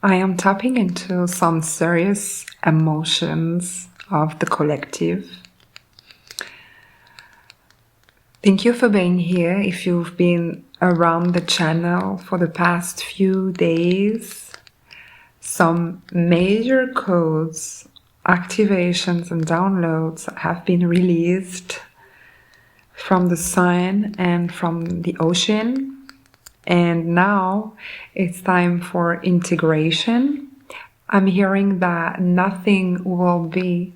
I am tapping into some serious emotions of the collective. Thank you for being here. If you've been around the channel for the past few days, some major codes, activations and downloads have been released from the sun and from the ocean. And now it's time for integration. I'm hearing that nothing will be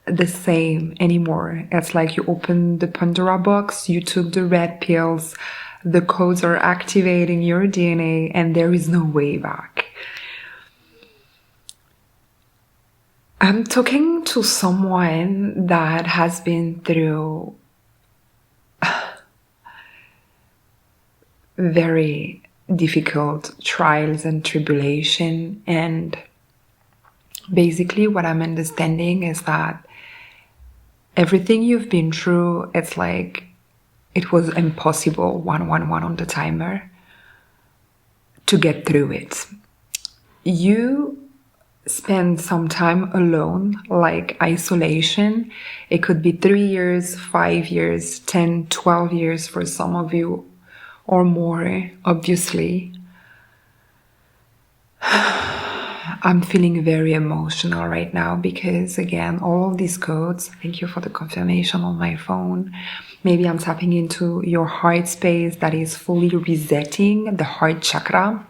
the same anymore. It's like you opened the Pandora box, you took the red pills, the codes are activating your DNA, and there is no way back. I'm talking to someone that has been through very difficult trials and tribulation, and basically what I'm understanding is that everything you've been through, it's like it was impossible, 111 on the timer, to get through it. You spend some time alone, like isolation. It could be 3 years, 5 years, 10, 12 years for some of you, or more, obviously. I'm feeling very emotional right now because, again, all of these codes, thank you for the confirmation on my phone. Maybe I'm tapping into your heart space that is fully resetting the heart chakra.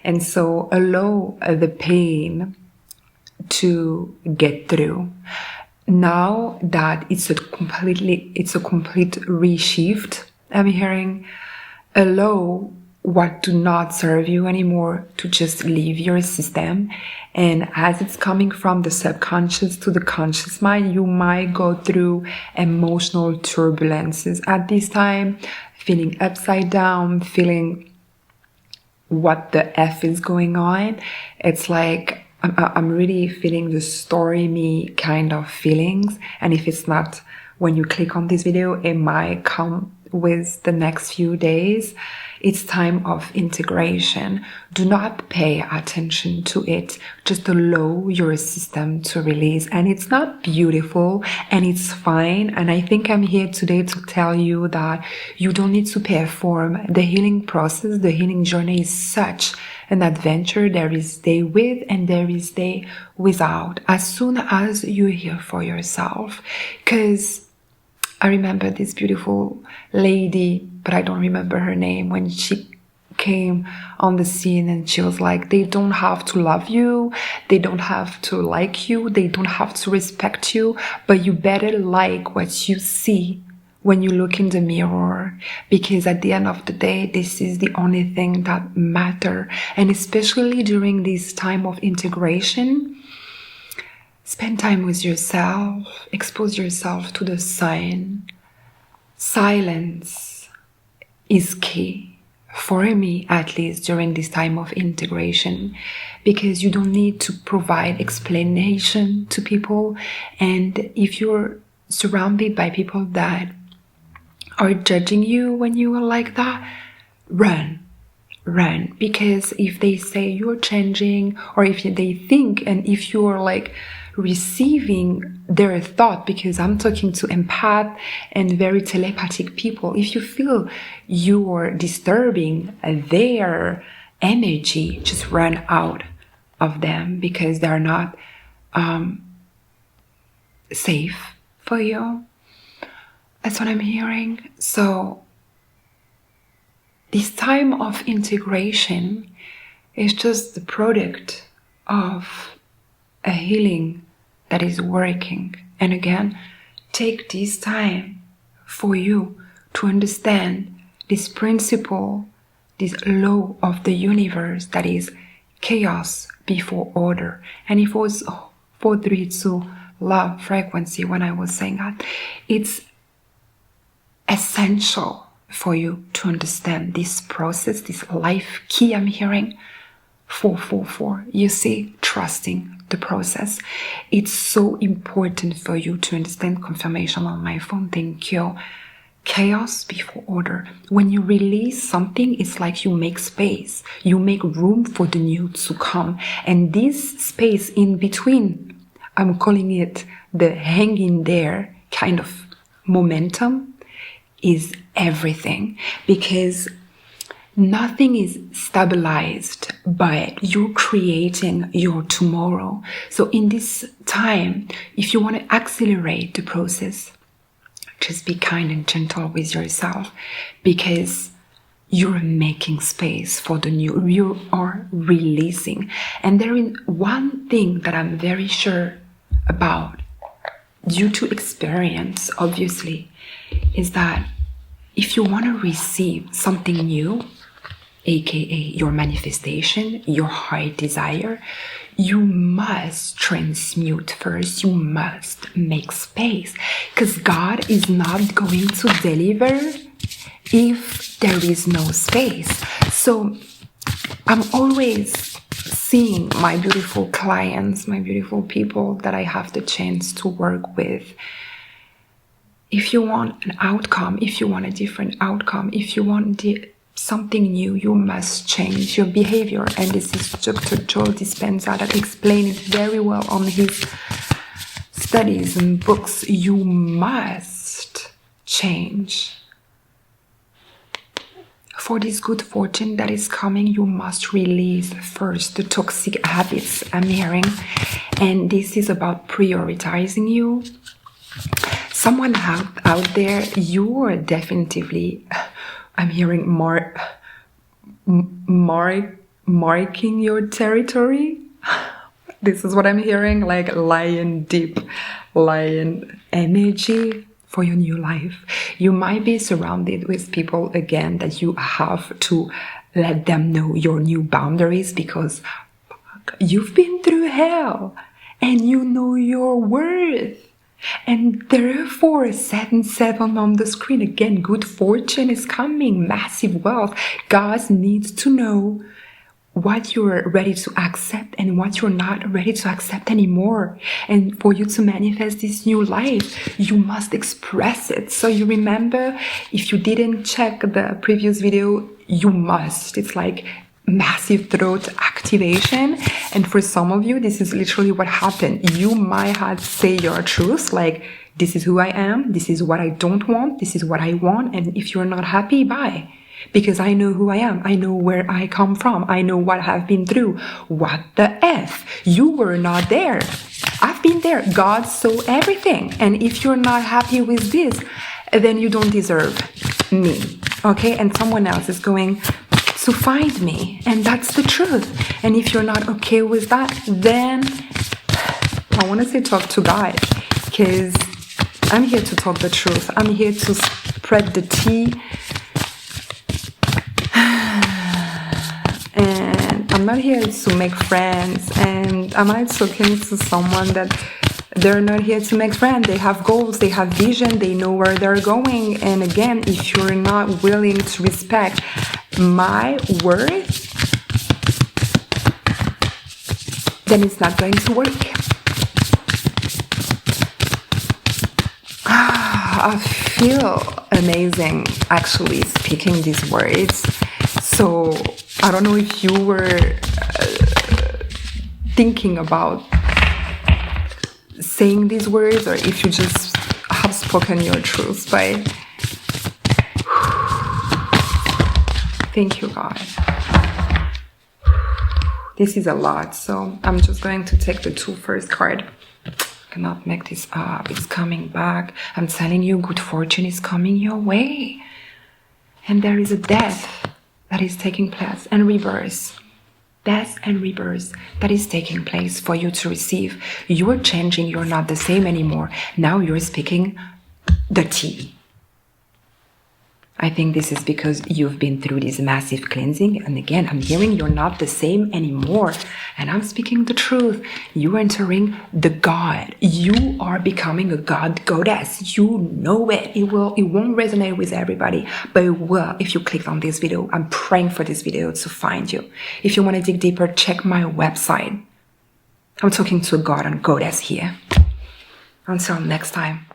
And so allow the pain to get through. Now that it's a complete reshift, I'm hearing, allow what do not serve you anymore to just leave your system. And as it's coming from the subconscious to the conscious mind, you might go through emotional turbulences at this time, feeling upside down, feeling what the F is going on. It's like I'm really feeling the story me kind of feelings. And if it's not when you click on this video, it might come with the next few days. It's time of integration. Do not pay attention to it. Just allow your system to release. And it's not beautiful and it's fine. And I think I'm here today to tell you that you don't need to perform. The healing process, the healing journey is such an adventure. There is day with and there is day without. As soon as you hear for yourself. Because I remember this beautiful lady, but I don't remember her name, when she came on the scene and she was like, they don't have to love you, they don't have to like you, they don't have to respect you, but you better like what you see when you look in the mirror, because at the end of the day, this is the only thing that matters. And especially during this time of integration, spend time with yourself, expose yourself to the sun. Silence is key, for me at least, during this time of integration, because you don't need to provide explanation to people. And if you're surrounded by people that are judging you when you are like that, run. Because if they say you're changing, or if they think, and if you're like receiving their thought, because I'm talking to empath and very telepathic people, if you feel you are disturbing their energy, just run out of them, because they're not safe for you. That's what I'm hearing. So this time of integration is just the product of a healing that is working. And again, take this time for you to understand this principle, this law of the universe, that is chaos before order. And it was 432 love frequency when I was saying that. It's essential for you to understand this process, this life key I'm hearing. 444. You see, trusting the process. It's so important for you to understand. Confirmation on my phone. Thank you. chaos before order. When you release something, it's like you make space. You make room for the new to come. And this space in between, I'm calling it the hanging there kind of momentum, is everything. Because nothing is stabilized by you creating your tomorrow. So in this time, if you want to accelerate the process, just be kind and gentle with yourself, because you're making space for the new. You are releasing. And there is one thing that I'm very sure about, due to experience, obviously, is that if you want to receive something new, aka your manifestation, your heart desire, you must transmute first. You must make space, because God is not going to deliver if there is no space. So I'm always seeing my beautiful clients, my beautiful people that I have the chance to work with. If you want an outcome, if you want a different outcome, if you want something new, you must change your behavior. And this is Dr. Joe Dispenza that explained it very well on his studies and books. You must change. For this good fortune that is coming, you must release first the toxic habits I'm hearing. And this is about prioritizing you. Someone out there, you are definitively, I'm hearing marking your territory. This is what I'm hearing, like deep lion energy for your new life. You might be surrounded with people, again, that you have to let them know your new boundaries, because you've been through hell and you know your worth. And therefore, 7-7 on the screen, again, good fortune is coming, massive wealth. God needs to know what you're ready to accept and what you're not ready to accept anymore. And for you to manifest this new life, you must express it. So you remember, if you didn't check the previous video, you must. It's like massive throat activation. And for some of you, this is literally what happened. You might have to say your truth, like, this is who I am, this is what I don't want, this is what I want, and if you're not happy, bye. Because I know who I am, I know where I come from, I know what I've been through. What the F? You were not there. I've been there. God saw everything. And if you're not happy with this, then you don't deserve me. Okay? And someone else is going to find me, and that's the truth. And if you're not okay with that, then I want to say talk to God, because I'm here to talk the truth. I'm here to spread the tea, and I'm not here to make friends. And am I talking to someone that they're not here to make friends? They have goals, they have vision, they know where they're going. And again, if you're not willing to respect my worth, then it's not going to work. I feel amazing actually speaking these words. So I don't know if you were thinking about saying these words, or if you just have spoken your truth. But thank you, God. This is a lot, so I'm just going to take the 2 first card. Cannot make this up. It's coming back. I'm telling you, good fortune is coming your way. And there is a death that is taking place, and rebirth. Death and rebirth that is taking place for you to receive. You are changing. You're not the same anymore. Now you're speaking the tea. I think this is because you've been through this massive cleansing. And again, I'm hearing you're not the same anymore. And I'm speaking the truth. You're entering the God. You are becoming a God, goddess. You know it. It won't resonate with everybody, but it will if you click on this video. I'm praying for this video to find you. If you want to dig deeper, check my website. I'm talking to a God and goddess here. Until next time.